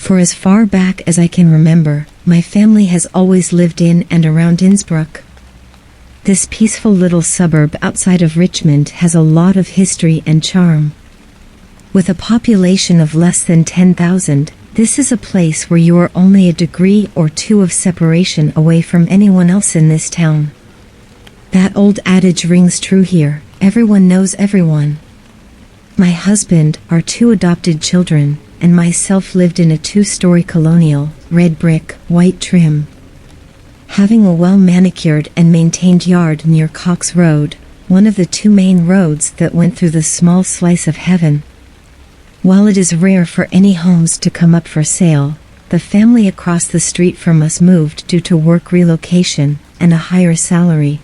For as far back as I can remember, my family has always lived in and around Innsbruck. This peaceful little suburb outside of Richmond has a lot of history and charm. With a population of less than 10,000, this is a place where you are only a degree or two of separation away from anyone else in this town. That old adage rings true here: everyone knows everyone. My husband, our 2 adopted children, and myself lived in a 2-story colonial, red brick, white trim. Having a well-manicured and maintained yard near Cox Road, one of the 2 main roads that went through the small slice of heaven. While it is rare for any homes to come up for sale, the family across the street from us moved due to work relocation and a higher salary.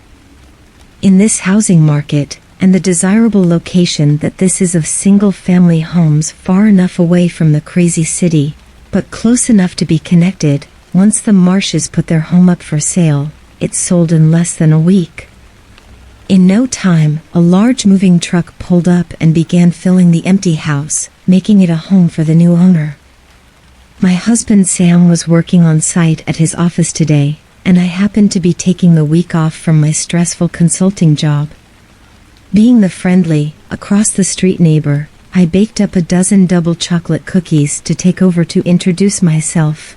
In this housing market, and the desirable location that this is of single-family homes far enough away from the crazy city, but close enough to be connected, once the Marshes put their home up for sale, it sold in less than a week. In no time, a large moving truck pulled up and began filling the empty house, making it a home for the new owner. My husband Sam was working on site at his office today, and I happened to be taking the week off from my stressful consulting job. Being the friendly, across-the-street neighbor, I baked up a dozen double chocolate cookies to take over to introduce myself.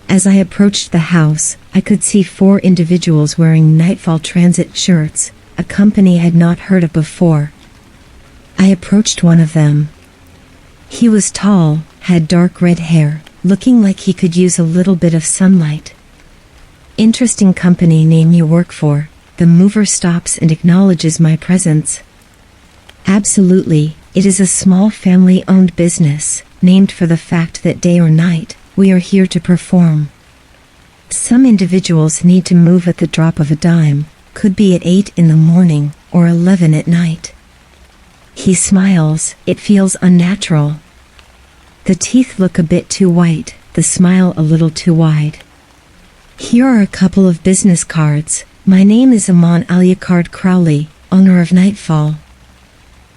As I approached the house, I could see 4 individuals wearing Nightfall Transit shirts, a company I had not heard of before. I approached one of them. He was tall, had dark red hair, looking like he could use a little bit of sunlight. "Interesting company name you work for." The mover stops and acknowledges my presence. "Absolutely, it is a small family-owned business, named for the fact that day or night, we are here to perform. Some individuals need to move at the drop of a dime, could be at 8 in the morning, or 11 at night." He smiles, it feels unnatural. The teeth look a bit too white, the smile a little too wide. "Here are a couple of business cards. My name is Amon Alucard Crowley, owner of Nightfall.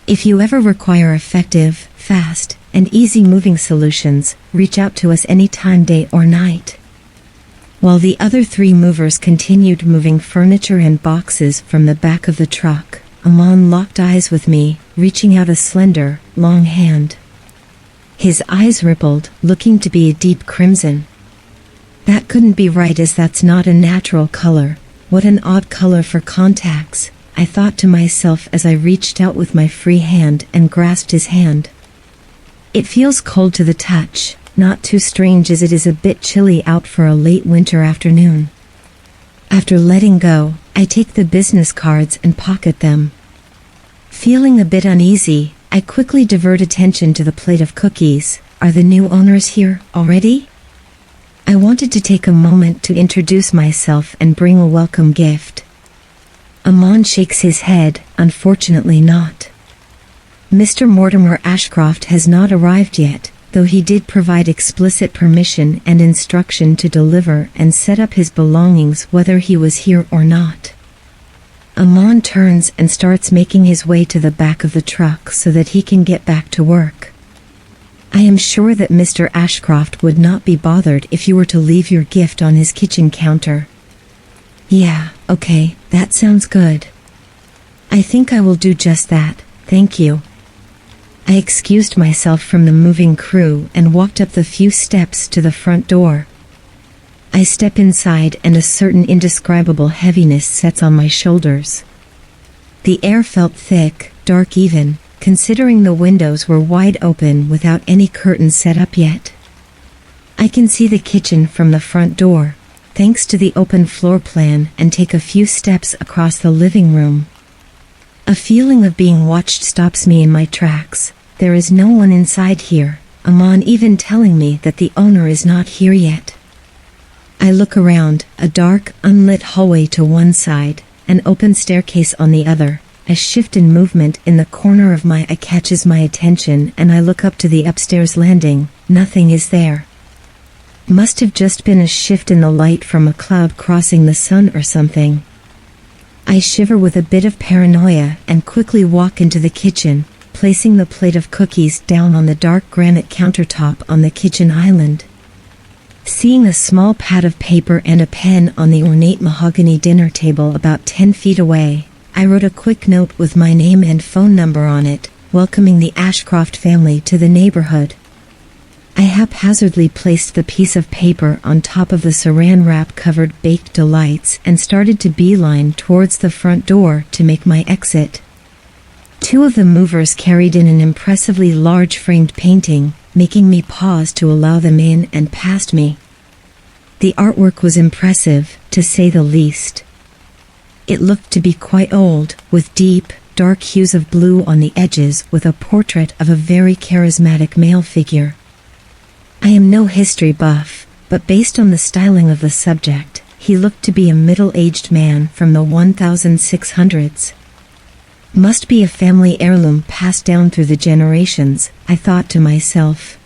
If you ever require effective, fast, and easy moving solutions, reach out to us anytime, day or night." While the other 3 movers continued moving furniture and boxes from the back of the truck, Amon locked eyes with me, reaching out a slender, long hand. His eyes rippled, looking to be a deep crimson. That couldn't be right, as that's not a natural color. What an odd color for contacts, I thought to myself as I reached out with my free hand and grasped his hand. It feels cold to the touch, not too strange as it is a bit chilly out for a late winter afternoon. After letting go, I take the business cards and pocket them. Feeling a bit uneasy, I quickly divert attention to the plate of cookies. Are the new owners here already? I wanted to take a moment to introduce myself and bring a welcome gift. Amon shakes his head, unfortunately not. Mr. Mortimer Ashcroft has not arrived yet, though he did provide explicit permission and instruction to deliver and set up his belongings whether he was here or not. Amon turns and starts making his way to the back of the truck so that he can get back to work. I am sure that Mr. Ashcroft would not be bothered if you were to leave your gift on his kitchen counter. Yeah, okay, that sounds good. I think I will do just that, thank you. I excused myself from the moving crew and walked up the few steps to the front door. I step inside and a certain indescribable heaviness sets on my shoulders. The air felt thick, dark even, considering the windows were wide open without any curtains set up yet. I can see the kitchen from the front door, thanks to the open floor plan, and take a few steps across the living room. A feeling of being watched stops me in my tracks. There is no one inside here, Amon even telling me that the owner is not here yet. I look around, a dark, unlit hallway to one side, an open staircase on the other. A shift in movement in the corner of my eye catches my attention, and I look up to the upstairs landing. Nothing is there. Must have just been a shift in the light from a cloud crossing the sun or something. I shiver with a bit of paranoia and quickly walk into the kitchen, placing the plate of cookies down on the dark granite countertop on the kitchen island. Seeing a small pad of paper and a pen on the ornate mahogany dinner table about 10 feet away, I wrote a quick note with my name and phone number on it, welcoming the Ashcroft family to the neighborhood. I haphazardly placed the piece of paper on top of the saran wrap-covered baked delights and started to beeline towards the front door to make my exit. Two of the movers carried in an impressively large framed painting, making me pause to allow them in and past me. The artwork was impressive, to say the least. It looked to be quite old, with deep, dark hues of blue on the edges with a portrait of a very charismatic male figure. I am no history buff, but based on the styling of the subject, he looked to be a middle-aged man from the 1600s. Must be a family heirloom passed down through the generations, I thought to myself.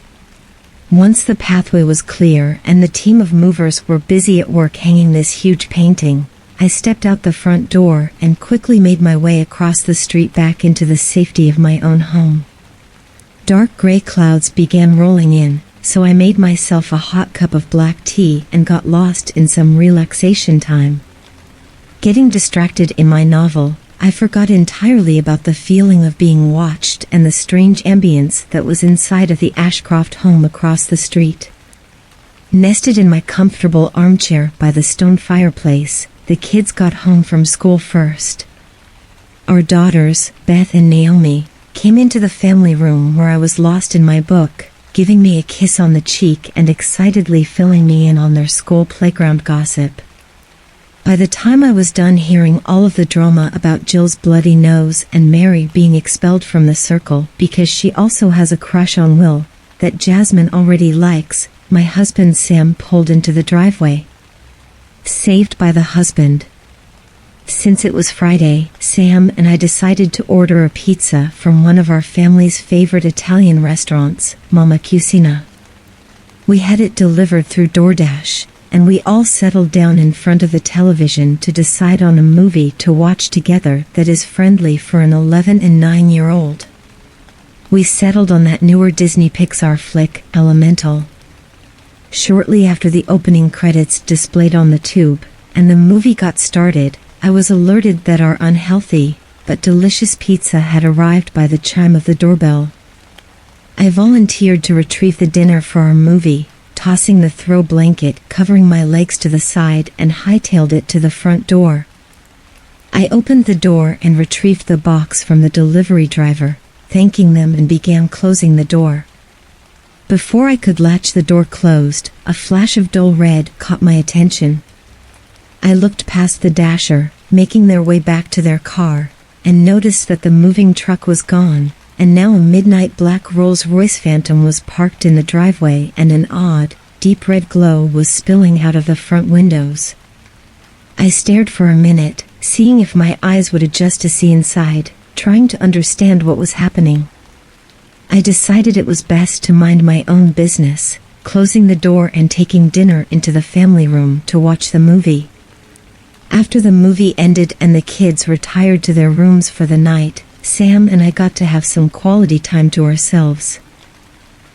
Once the pathway was clear and the team of movers were busy at work hanging this huge painting, I stepped out the front door and quickly made my way across the street back into the safety of my own home. Dark gray clouds began rolling in, so I made myself a hot cup of black tea and got lost in some relaxation time. Getting distracted in my novel, I forgot entirely about the feeling of being watched and the strange ambience that was inside of the Ashcroft home across the street. Nested in my comfortable armchair by the stone fireplace, the kids got home from school first. Our daughters, Beth and Naomi, came into the family room where I was lost in my book, giving me a kiss on the cheek and excitedly filling me in on their school playground gossip. By the time I was done hearing all of the drama about Jill's bloody nose and Mary being expelled from the circle because she also has a crush on Will that Jasmine already likes, my husband Sam pulled into the driveway. Saved by the husband. Since it was Friday, Sam and I decided to order a pizza from one of our family's favorite Italian restaurants, Mama Cucina. We had it delivered through DoorDash, and we all settled down in front of the television to decide on a movie to watch together that is friendly for an 11 and 9-year-old. We settled on that newer Disney Pixar flick, Elemental. Shortly after the opening credits displayed on the tube, and the movie got started, I was alerted that our unhealthy, but delicious pizza had arrived by the chime of the doorbell. I volunteered to retrieve the dinner for our movie, tossing the throw blanket covering my legs to the side and hightailed it to the front door. I opened the door and retrieved the box from the delivery driver, thanking them and began closing the door. Before I could latch the door closed, a flash of dull red caught my attention. I looked past the dasher, making their way back to their car, and noticed that the moving truck was gone, and now a midnight black Rolls-Royce Phantom was parked in the driveway and an odd, deep red glow was spilling out of the front windows. I stared for a minute, seeing if my eyes would adjust to see inside, trying to understand what was happening. I decided it was best to mind my own business, closing the door and taking dinner into the family room to watch the movie. After the movie ended and the kids retired to their rooms for the night, Sam and I got to have some quality time to ourselves.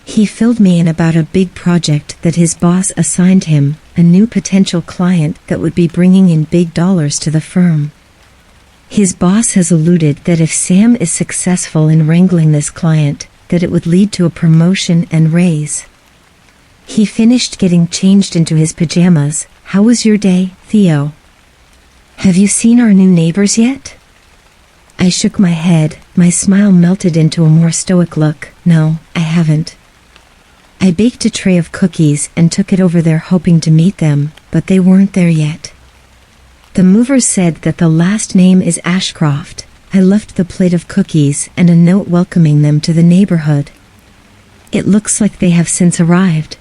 He filled me in about a big project that his boss assigned him, a new potential client that would be bringing in big dollars to the firm. His boss has alluded that if Sam is successful in wrangling this client, that it would lead to a promotion and raise. He finished getting changed into his pajamas. "How was your day, Theo? Have you seen our new neighbors yet?" I shook my head, my smile melted into a more stoic look. "No, I haven't." I baked a tray of cookies and took it over there hoping to meet them, but they weren't there yet. The movers said that the last name is Ashcroft. I left the plate of cookies and a note welcoming them to the neighborhood. It looks like they have since arrived.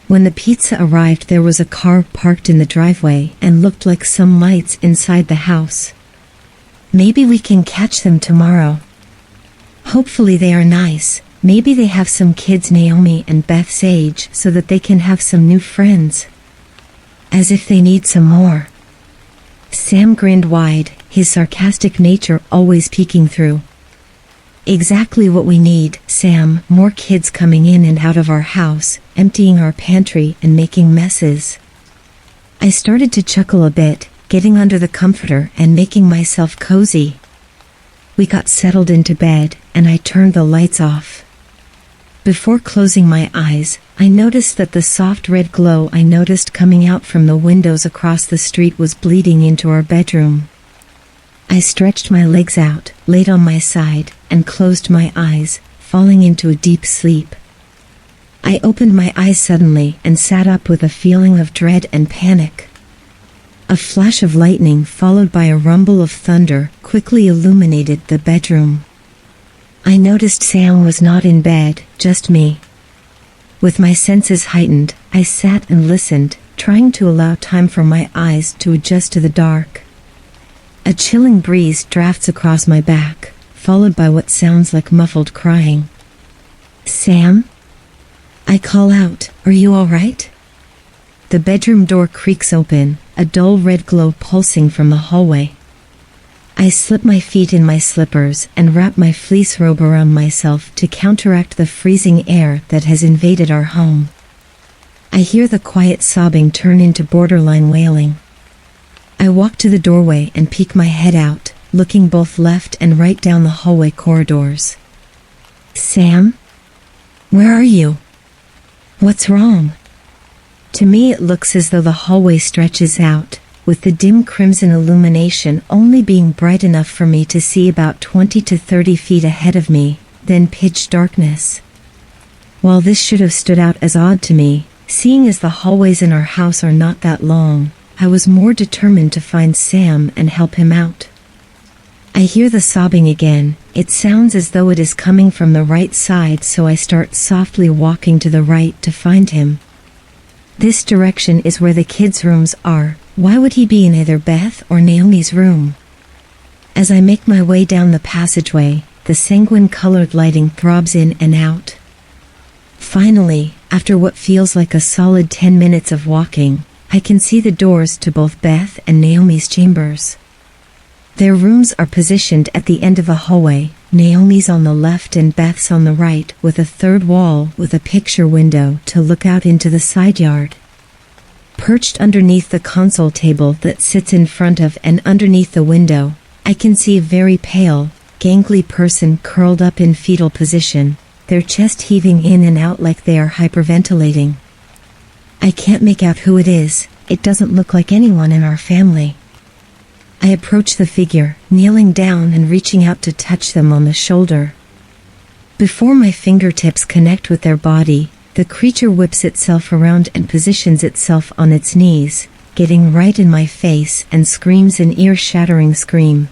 When the pizza arrived, there was a car parked in the driveway and looked like some lights inside the house. Maybe we can catch them tomorrow. Hopefully they are nice. Maybe they have some kids Naomi and Beth's age so that they can have some new friends. As if they need some more. Sam grinned wide, his sarcastic nature always peeking through. Exactly what we need, Sam. More kids coming in and out of our house, emptying our pantry and making messes. I started to chuckle a bit, getting under the comforter and making myself cozy. We got settled into bed, and I turned the lights off. Before closing my eyes, I noticed that the soft red glow I noticed coming out from the windows across the street was bleeding into our bedroom. I stretched my legs out, laid on my side, and closed my eyes, falling into a deep sleep. I opened my eyes suddenly and sat up with a feeling of dread and panic. A flash of lightning followed by a rumble of thunder quickly illuminated the bedroom. I noticed Sam was not in bed, just me. With my senses heightened, I sat and listened, trying to allow time for my eyes to adjust to the dark. A chilling breeze drafts across my back, followed by what sounds like muffled crying. Sam? I call out, "Are you all right?" The bedroom door creaks open, a dull red glow pulsing from the hallway. I slip my feet in my slippers and wrap my fleece robe around myself to counteract the freezing air that has invaded our home. I hear the quiet sobbing turn into borderline wailing. I walk to the doorway and peek my head out, looking both left and right down the hallway corridors. Sam? Where are you? What's wrong? To me it looks as though the hallway stretches out, with the dim crimson illumination only being bright enough for me to see about 20 to 30 feet ahead of me, then pitch darkness. While this should have stood out as odd to me, seeing as the hallways in our house are not that long, I was more determined to find Sam and help him out. I hear the sobbing again. It sounds as though it is coming from the right side, so I start softly walking to the right to find him. This direction is where the kids' rooms are. Why would he be in either Beth or Naomi's room? As I make my way down the passageway, the sanguine-colored lighting throbs in and out. Finally, after what feels like a solid 10 minutes of walking, I can see the doors to both Beth and Naomi's chambers. Their rooms are positioned at the end of the hallway, Naomi's on the left and Beth's on the right, with a third wall with a picture window to look out into the side yard. Perched underneath the console table that sits in front of and underneath the window, I can see a very pale, gangly person curled up in fetal position, their chest heaving in and out like they are hyperventilating. I can't make out who it is. It doesn't look like anyone in our family. I approach the figure, kneeling down and reaching out to touch them on the shoulder. Before my fingertips connect with their body, the creature whips itself around and positions itself on its knees, getting right in my face and screams an ear-shattering scream.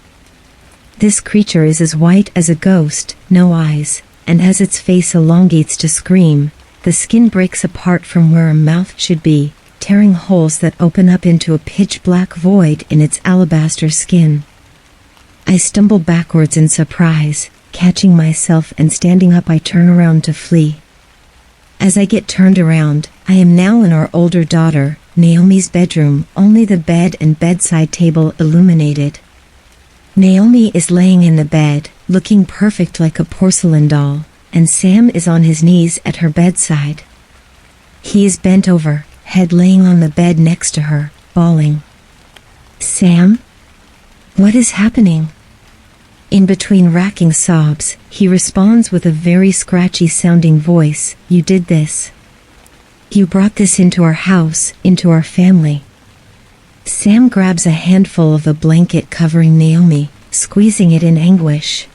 This creature is as white as a ghost, no eyes, and as its face elongates to scream, the skin breaks apart from where a mouth should be, tearing holes that open up into a pitch-black void in its alabaster skin. I stumble backwards in surprise, catching myself and standing up. I turn around to flee. As I get turned around, I am now in our older daughter, Naomi's bedroom, only the bed and bedside table illuminated. Naomi is laying in the bed, looking perfect like a porcelain doll, and Sam is on his knees at her bedside. He is bent over, head laying on the bed next to her, bawling. Sam? What is happening? In between racking sobs, he responds with a very scratchy-sounding voice, "You did this. You brought this into our house, into our family." Sam grabs a handful of the blanket covering Naomi, squeezing it in anguish.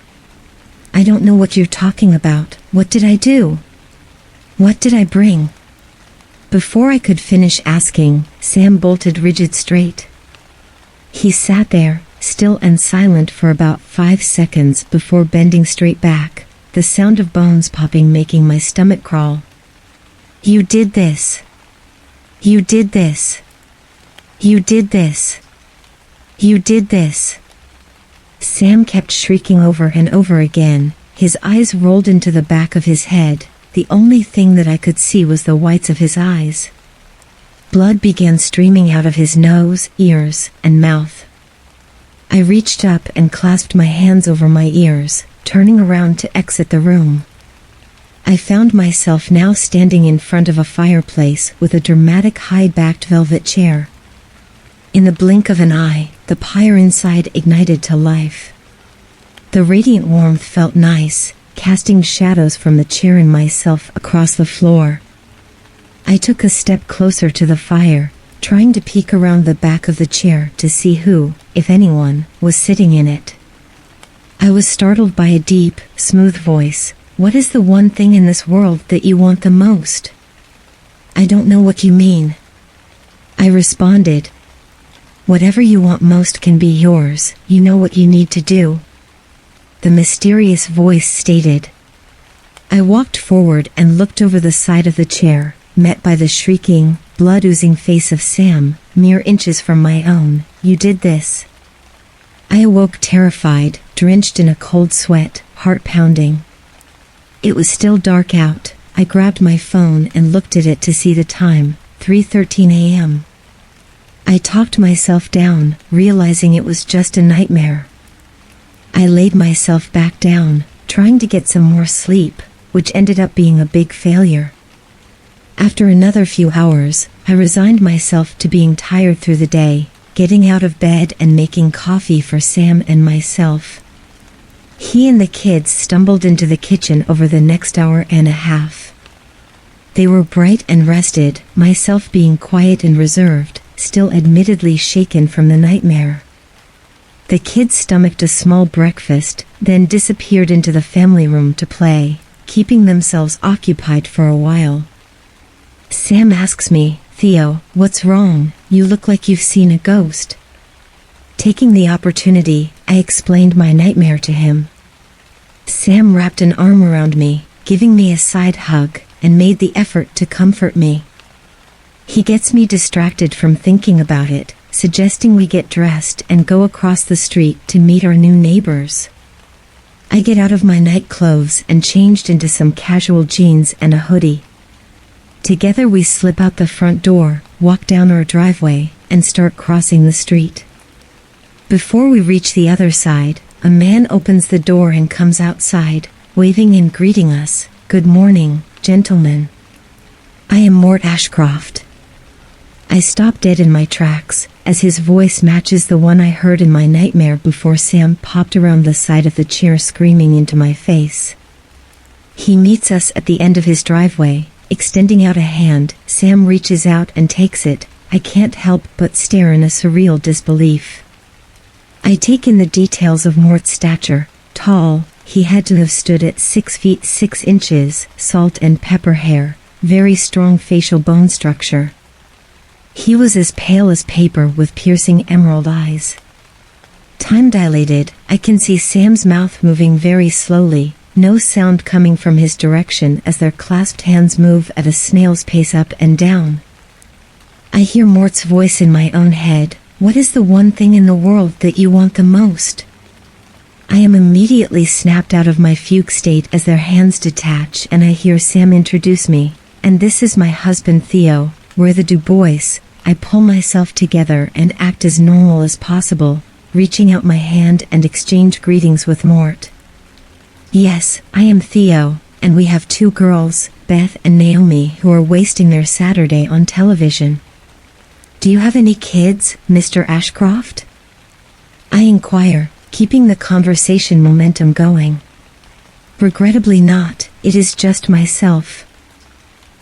"I don't know what you're talking about. What did I do? What did I bring?" Before I could finish asking, Sam bolted rigid straight. He sat there, still and silent for about 5 seconds before bending straight back, the sound of bones popping making my stomach crawl. "You did this. You did this. You did this. You did this." Sam kept shrieking over and over again, his eyes rolled into the back of his head. The only thing that I could see was the whites of his eyes. Blood began streaming out of his nose, ears, and mouth. I reached up and clasped my hands over my ears, turning around to exit the room. I found myself now standing in front of a fireplace with a dramatic high-backed velvet chair. In the blink of an eye, the pyre inside ignited to life. The radiant warmth felt nice, casting shadows from the chair and myself across the floor. I took a step closer to the fire, trying to peek around the back of the chair to see who, if anyone, was sitting in it. I was startled by a deep, smooth voice. "What is the one thing in this world that you want the most?" "I don't know what you mean," I responded. "Whatever you want most can be yours, you know what you need to do," the mysterious voice stated. I walked forward and looked over the side of the chair, met by the shrieking, blood-oozing face of Sam, mere inches from my own. "You did this." I awoke terrified, drenched in a cold sweat, heart pounding. It was still dark out. I grabbed my phone and looked at it to see the time, 3:13 a.m. I talked myself down, realizing it was just a nightmare. I laid myself back down, trying to get some more sleep, which ended up being a big failure. After another few hours, I resigned myself to being tired through the day, getting out of bed and making coffee for Sam and myself. He and the kids stumbled into the kitchen over the next hour and a half. They were bright and rested, myself being quiet and reserved, still admittedly shaken from the nightmare. The kids stomached a small breakfast, then disappeared into the family room to play, keeping themselves occupied for a while. Sam asks me, "Theo, what's wrong? You look like you've seen a ghost." Taking the opportunity, I explained my nightmare to him. Sam wrapped an arm around me, giving me a side hug, and made the effort to comfort me. He gets me distracted from thinking about it, suggesting we get dressed and go across the street to meet our new neighbors. I get out of my night clothes and changed into some casual jeans and a hoodie. Together we slip out the front door, walk down our driveway, and start crossing the street. Before we reach the other side, a man opens the door and comes outside, waving and greeting us. "Good morning, gentlemen. I am Mort Ashcroft." I stop dead in my tracks, as his voice matches the one I heard in my nightmare before Sam popped around the side of the chair screaming into my face. He meets us at the end of his driveway, extending out a hand. Sam reaches out and takes it. I can't help but stare in a surreal disbelief. I take in the details of Mort's stature. Tall, he had to have stood at 6 feet 6 inches, salt and pepper hair, very strong facial bone structure. He was as pale as paper with piercing emerald eyes. Time dilated, I can see Sam's mouth moving very slowly, no sound coming from his direction as their clasped hands move at a snail's pace up and down. I hear Mort's voice in my own head. "What is the one thing in the world that you want the most?" I am immediately snapped out of my fugue state as their hands detach and I hear Sam introduce me. "And this is my husband Theo, we're the Dubois." I pull myself together and act as normal as possible, reaching out my hand and exchange greetings with Mort. "Yes, I am Theo, and we have 2 girls, Beth and Naomi, who are wasting their Saturday on television." "Do you have any kids, Mr. Ashcroft?" I inquire, keeping the conversation momentum going. "Regrettably not, it is just myself.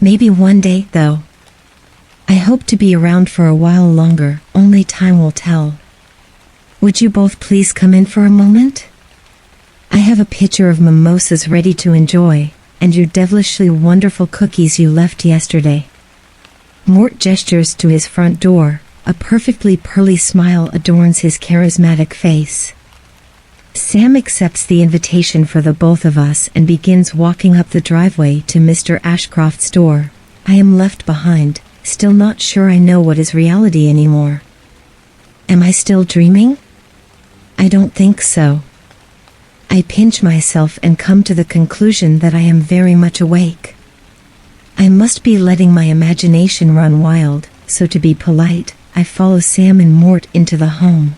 Maybe one day, though. I hope to be around for a while longer, only time will tell. Would you both please come in for a moment? I have a pitcher of mimosas ready to enjoy, and your devilishly wonderful cookies you left yesterday." Mort gestures to his front door. A perfectly pearly smile adorns his charismatic face. Sam accepts the invitation for the both of us and begins walking up the driveway to Mr. Ashcroft's door. I am left behind, still not sure I know what is reality anymore. Am I still dreaming? I don't think so. I pinch myself and come to the conclusion that I am very much awake. I must be letting my imagination run wild, so to be polite, I follow Sam and Mort into the home.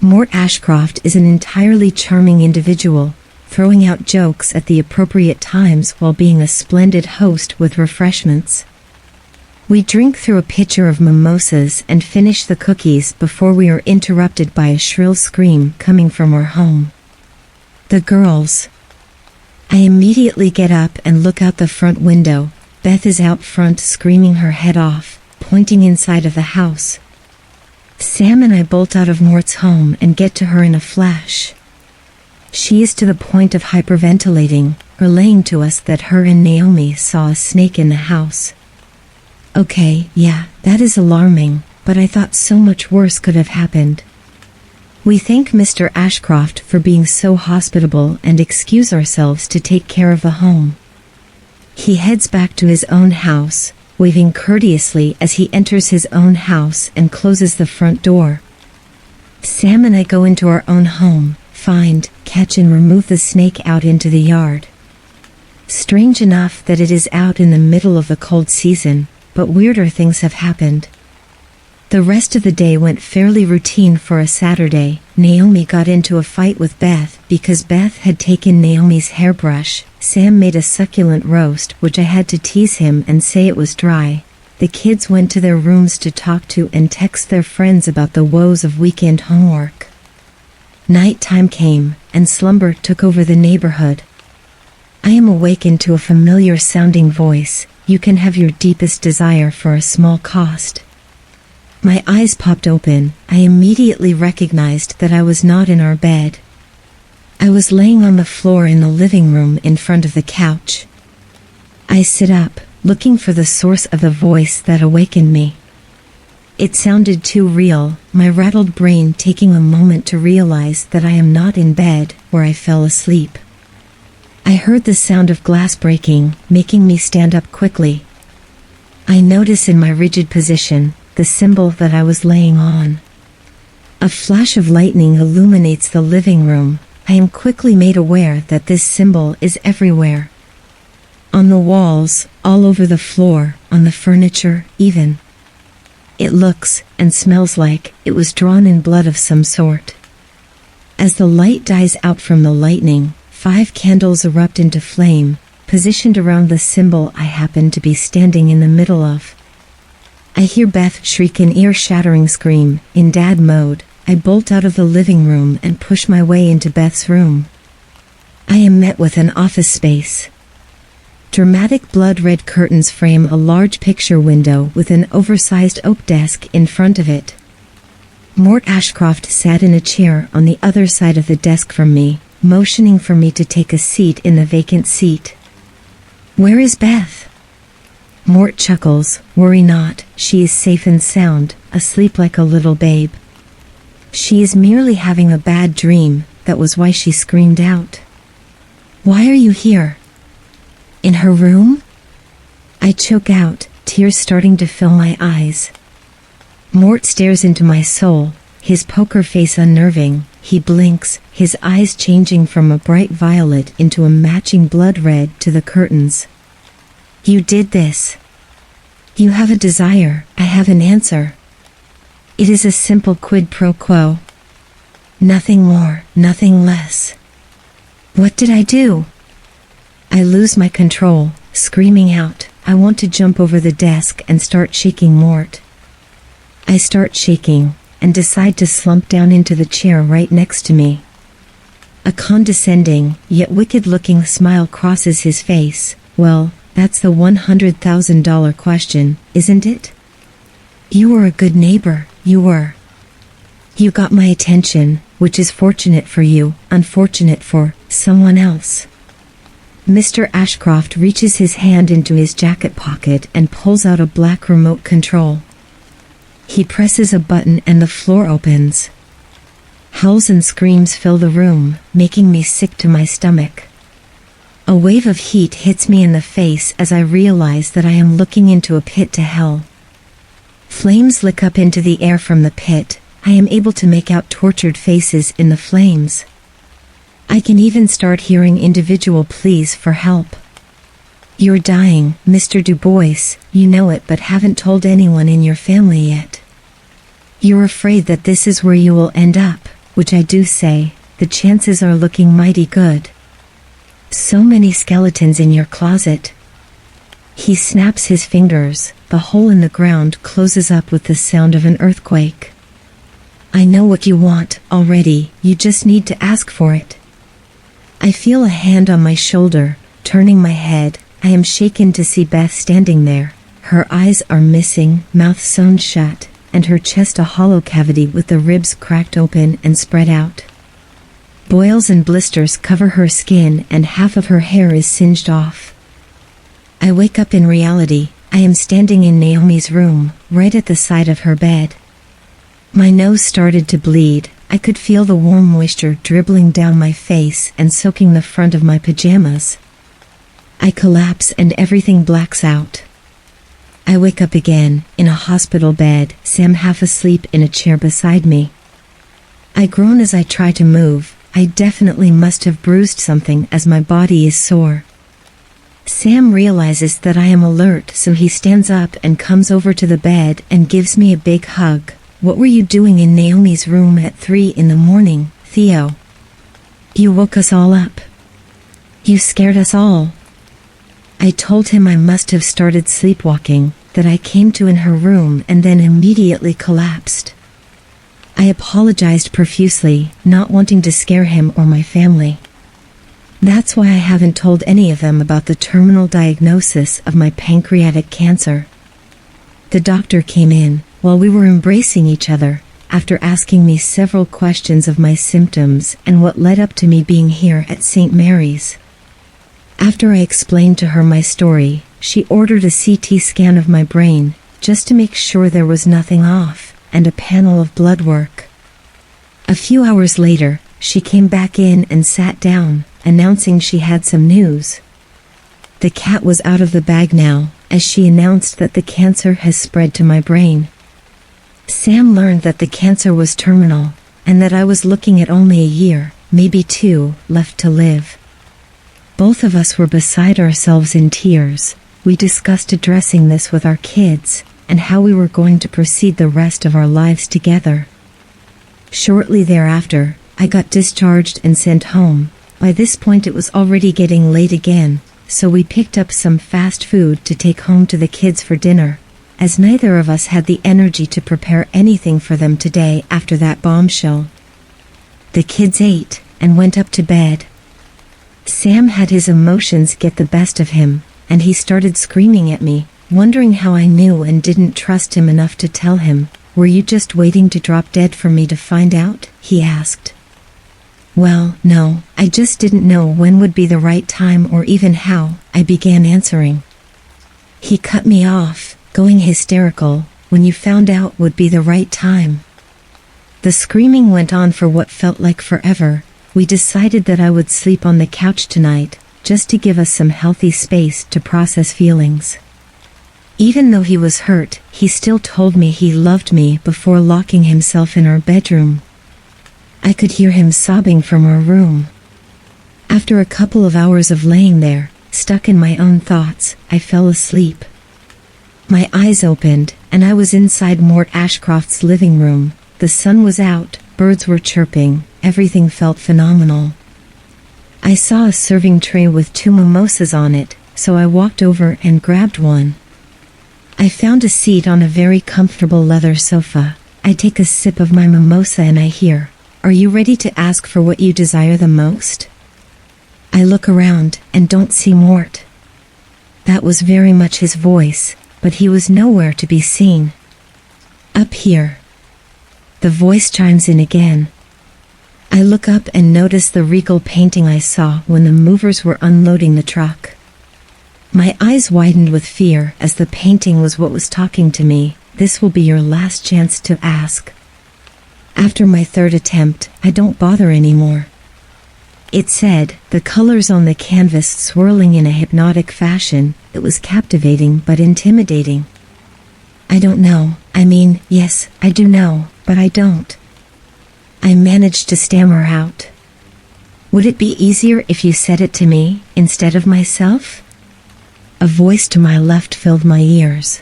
Mort Ashcroft is an entirely charming individual, throwing out jokes at the appropriate times while being a splendid host with refreshments. We drink through a pitcher of mimosas and finish the cookies before we are interrupted by a shrill scream coming from our home. The girls. I immediately get up and look out the front window. Beth is out front screaming her head off, pointing inside of the house. Sam and I bolt out of Mort's home and get to her in a flash. She is to the point of hyperventilating, relaying to us that her and Naomi saw a snake in the house. Okay, yeah, that is alarming, but I thought so much worse could have happened. We thank Mr. Ashcroft for being so hospitable and excuse ourselves to take care of the home. He heads back to his own house, waving courteously as he enters his own house and closes the front door. Sam and I go into our own home, find, catch and remove the snake out into the yard. Strange enough that it is out in the middle of the cold season, but weirder things have happened. The rest of the day went fairly routine for a Saturday. Naomi got into a fight with Beth because Beth had taken Naomi's hairbrush. Sam made a succulent roast, which I had to tease him and say it was dry. The kids went to their rooms to talk to and text their friends about the woes of weekend homework. Nighttime came, and slumber took over the neighborhood. I am awakened to a familiar-sounding voice. You can have your deepest desire for a small cost. My eyes popped open. I immediately recognized that I was not in our bed. I was laying on the floor in the living room in front of the couch. I sit up, looking for the source of the voice that awakened me. It sounded too real, my rattled brain taking a moment to realize that I am not in bed, where I fell asleep. I heard the sound of glass breaking, making me stand up quickly. I notice in my rigid position, the symbol that I was laying on. A flash of lightning illuminates the living room. I am quickly made aware that this symbol is everywhere. On the walls, all over the floor, on the furniture, even. It looks and smells like it was drawn in blood of some sort. As the light dies out from the lightning, 5 candles erupt into flame, positioned around the symbol I happen to be standing in the middle of. I hear Beth shriek an ear-shattering scream. In dad mode, I bolt out of the living room and push my way into Beth's room. I am met with an office space. Dramatic blood-red curtains frame a large picture window with an oversized oak desk in front of it. Mort Ashcroft sat in a chair on the other side of the desk from me, motioning for me to take a seat in the vacant seat. Where is Beth? Mort chuckles. Worry not, she is safe and sound, asleep like a little babe. She is merely having a bad dream, that was why she screamed out. Why are you here? In her room? I choke out, tears starting to fill my eyes. Mort stares into my soul, his poker face unnerving. He blinks, his eyes changing from a bright violet into a matching blood red to the curtains. You did this. You have a desire, I have an answer. It is a simple quid pro quo. Nothing more, nothing less. What did I do? I lose my control, screaming out. I want to jump over the desk and start shaking Mort. I start shaking, and decide to slump down into the chair right next to me. A condescending, yet wicked-looking smile crosses his face. Well, that's the $100,000 question, isn't it? You were a good neighbor, you were. You got my attention, which is fortunate for you, unfortunate for someone else. Mr. Ashcroft reaches his hand into his jacket pocket and pulls out a black remote control. He presses a button and the floor opens. Howls and screams fill the room, making me sick to my stomach. A wave of heat hits me in the face as I realize that I am looking into a pit to hell. Flames lick up into the air from the pit. I am able to make out tortured faces in the flames. I can even start hearing individual pleas for help. You're dying, Mr. Du Bois, you know it but haven't told anyone in your family yet. You're afraid that this is where you will end up, which I do say, the chances are looking mighty good. So many skeletons in your closet. He snaps his fingers. The hole in the ground closes up with the sound of an earthquake. I know what you want already, you just need to ask for it. I feel a hand on my shoulder. Turning my head, I am shaken to see Beth standing there. Her eyes are missing, mouth sewn shut, and her chest a hollow cavity with the ribs cracked open and spread out. Boils and blisters cover her skin and half of her hair is singed off. I wake up in reality. I am standing in Naomi's room, right at the side of her bed. My nose started to bleed. I could feel the warm moisture dribbling down my face and soaking the front of my pajamas. I collapse and everything blacks out. I wake up again, in a hospital bed, Sam half asleep in a chair beside me. I groan as I try to move. I definitely must have bruised something as my body is sore. Sam realizes that I am alert, so he stands up and comes over to the bed and gives me a big hug. What were you doing in Naomi's room at 3 in the morning, Theo? You woke us all up. You scared us all. I told him I must have started sleepwalking, that I came to in her room and then immediately collapsed. I apologized profusely, not wanting to scare him or my family. That's why I haven't told any of them about the terminal diagnosis of my pancreatic cancer. The doctor came in while we were embracing each other, after asking me several questions of my symptoms and what led up to me being here at St. Mary's. After I explained to her my story, she ordered a CT scan of my brain, just to make sure there was nothing off, and a panel of blood work. A few hours later, she came back in and sat down, announcing she had some news. The cat was out of the bag now, as she announced that the cancer has spread to my brain. Sam learned that the cancer was terminal, and that I was looking at only a year, maybe 2, left to live. Both of us were beside ourselves in tears. We discussed addressing this with our kids, and how we were going to proceed the rest of our lives together. Shortly thereafter, I got discharged and sent home. By this point it was already getting late again, so we picked up some fast food to take home to the kids for dinner, as neither of us had the energy to prepare anything for them today after that bombshell. The kids ate and went up to bed. Sam had his emotions get the best of him, and he started screaming at me, wondering how I knew and didn't trust him enough to tell him. Were you just waiting to drop dead for me to find out? He asked. Well, no, I just didn't know when would be the right time or even how, I began answering. He cut me off, going hysterical. When you found out would be the right time. The screaming went on for what felt like forever. We decided that I would sleep on the couch tonight, just to give us some healthy space to process feelings. Even though he was hurt, he still told me he loved me before locking himself in our bedroom. I could hear him sobbing from our room. After a couple of hours of laying there, stuck in my own thoughts, I fell asleep. My eyes opened, and I was inside Mort Ashcroft's living room. The sun was out, birds were chirping, everything felt phenomenal. I saw a serving tray with 2 mimosas on it, so I walked over and grabbed one. I found a seat on a very comfortable leather sofa. I take a sip of my mimosa and I hear, "Are you ready to ask for what you desire the most?" I look around and don't see Mort. That was very much his voice, but he was nowhere to be seen. Up here. The voice chimes in again. I look up and notice the regal painting I saw when the movers were unloading the truck. My eyes widened with fear as the painting was what was talking to me. This will be your last chance to ask. After my 3rd attempt, I don't bother anymore. It said, the colors on the canvas swirling in a hypnotic fashion. It was captivating but intimidating. I don't know. I mean, yes, I do know, but I don't. I managed to stammer out. Would it be easier if you said it to me, instead of myself? A voice to my left filled my ears.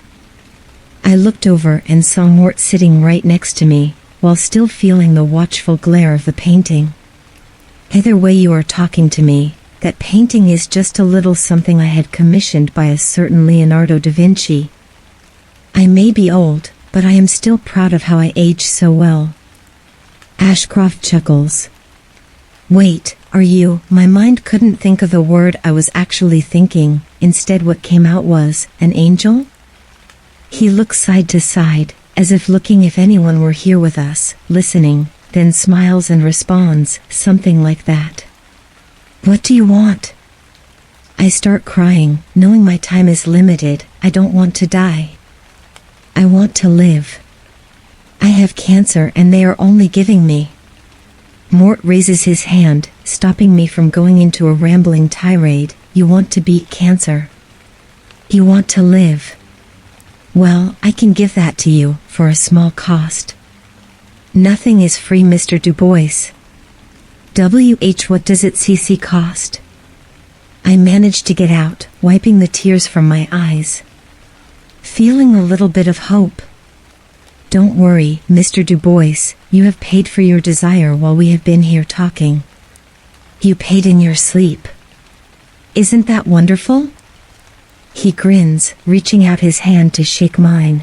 I looked over and saw Mort sitting right next to me, while still feeling the watchful glare of the painting. Either way you are talking to me, That painting is just a little something I had commissioned by a certain Leonardo da Vinci. I may be old, but I am still proud of how I aged so well." Ashcroft chuckles. "Wait, are you—" My mind couldn't think of the word I was actually thinking. Instead what came out was, "an angel?" He looks side to side, as if looking if anyone were here with us, listening, then smiles and responds, something like that. "What do you want?" I start crying, knowing my time is limited. I don't want to die. I want to live. I have cancer and they are only giving me. Mort raises his hand, stopping me from going into a rambling tirade. "You want to beat cancer. You want to live. Well, I can give that to you, for a small cost." "Nothing is free, Mr. Du Bois." What does it cc cost?" I managed to get out, wiping the tears from my eyes. Feeling a little bit of hope. "Don't worry, Mr. Du Bois, you have paid for your desire while we have been here talking. You paid in your sleep. Isn't that wonderful?" He grins, reaching out his hand to shake mine.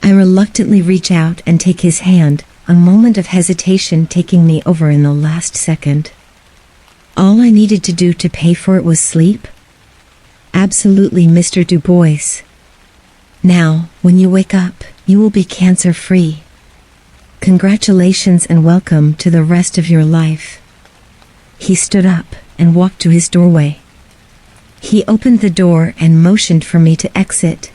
I reluctantly reach out and take his hand, a moment of hesitation taking me over in the last second. All I needed to do to pay for it was sleep? Absolutely, Mr. Du Bois. Now, when you wake up, you will be cancer-free. Congratulations and welcome to the rest of your life. He stood up and walked to his doorway. He opened the door and motioned for me to exit.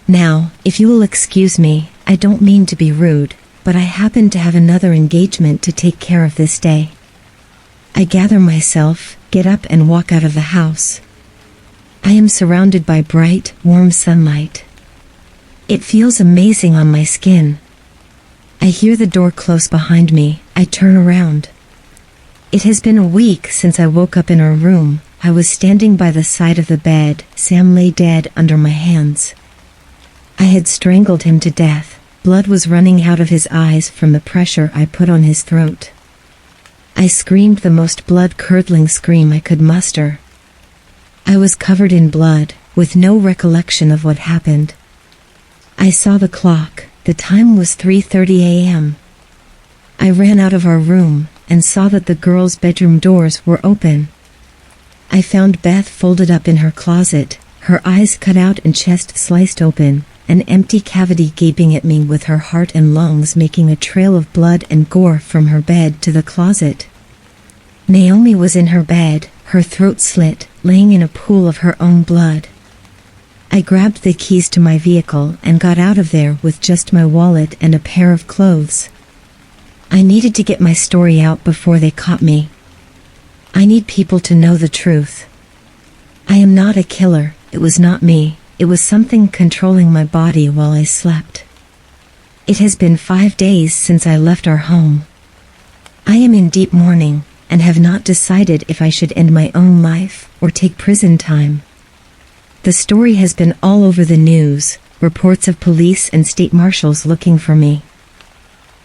"Now, if you will excuse me, I don't mean to be rude, but I happen to have another engagement to take care of this day." I gather myself, get up and walk out of the house. I am surrounded by bright, warm sunlight. It feels amazing on my skin. I hear the door close behind me. I turn around. It has been a week since I woke up in our room. I was standing by the side of the bed. Sam lay dead under my hands. I had strangled him to death. Blood was running out of his eyes from the pressure I put on his throat. I screamed the most blood-curdling scream I could muster. I was covered in blood, with no recollection of what happened. I saw the clock. The time was 3:30 a.m. I ran out of our room and saw that the girls' bedroom doors were open. I found Beth folded up in her closet, her eyes cut out and chest sliced open, an empty cavity gaping at me with her heart and lungs making a trail of blood and gore from her bed to the closet. Naomi was in her bed, her throat slit, laying in a pool of her own blood. I grabbed the keys to my vehicle and got out of there with just my wallet and a pair of clothes. I needed to get my story out before they caught me. I need people to know the truth. I am not a killer. It was not me. It was something controlling my body while I slept. It has been 5 days since I left our home. I am in deep mourning and have not decided if I should end my own life or take prison time. The story has been all over the news, reports of police and state marshals looking for me.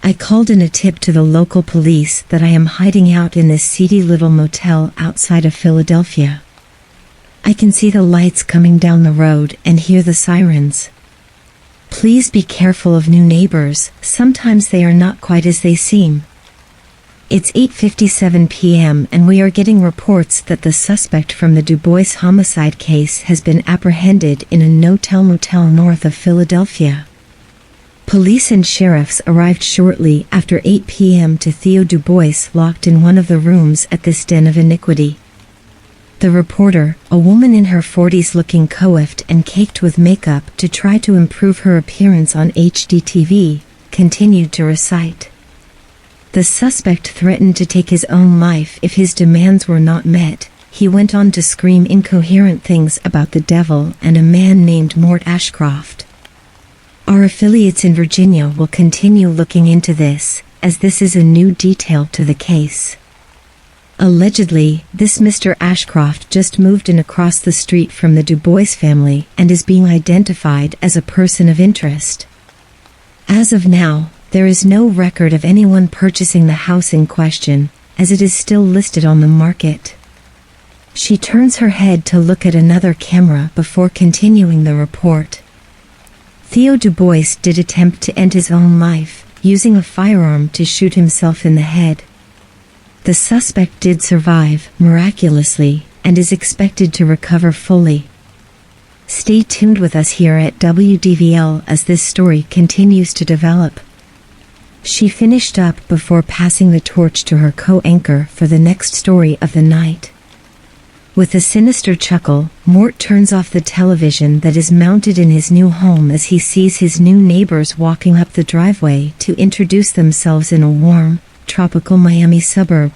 I called in a tip to the local police that I am hiding out in this seedy little motel outside of Philadelphia. I can see the lights coming down the road and hear the sirens. Please be careful of new neighbors, sometimes they are not quite as they seem. It's 8:57 p.m. and we are getting reports that the suspect from the Du Bois homicide case has been apprehended in a no-tell motel north of Philadelphia. Police and sheriffs arrived shortly after 8 p.m. to Theo Du Bois locked in one of the rooms at this den of iniquity. The reporter, a woman in her 40s looking coiffed and caked with makeup to try to improve her appearance on HDTV, continued to recite. The suspect threatened to take his own life if his demands were not met. He went on to scream incoherent things about the devil and a man named Mort Ashcroft. Our affiliates in Virginia will continue looking into this, as this is a new detail to the case. Allegedly, this Mr. Ashcroft just moved in across the street from the Du Bois family and is being identified as a person of interest. As of now, there is no record of anyone purchasing the house in question, as it is still listed on the market. She turns her head to look at another camera before continuing the report. Theo Du Bois did attempt to end his own life, using a firearm to shoot himself in the head. The suspect did survive, miraculously, and is expected to recover fully. Stay tuned with us here at WDVL as this story continues to develop. She finished up before passing the torch to her co-anchor for the next story of the night. With a sinister chuckle, Mort turns off the television that is mounted in his new home as he sees his new neighbors walking up the driveway to introduce themselves in a warm, tropical Miami suburb.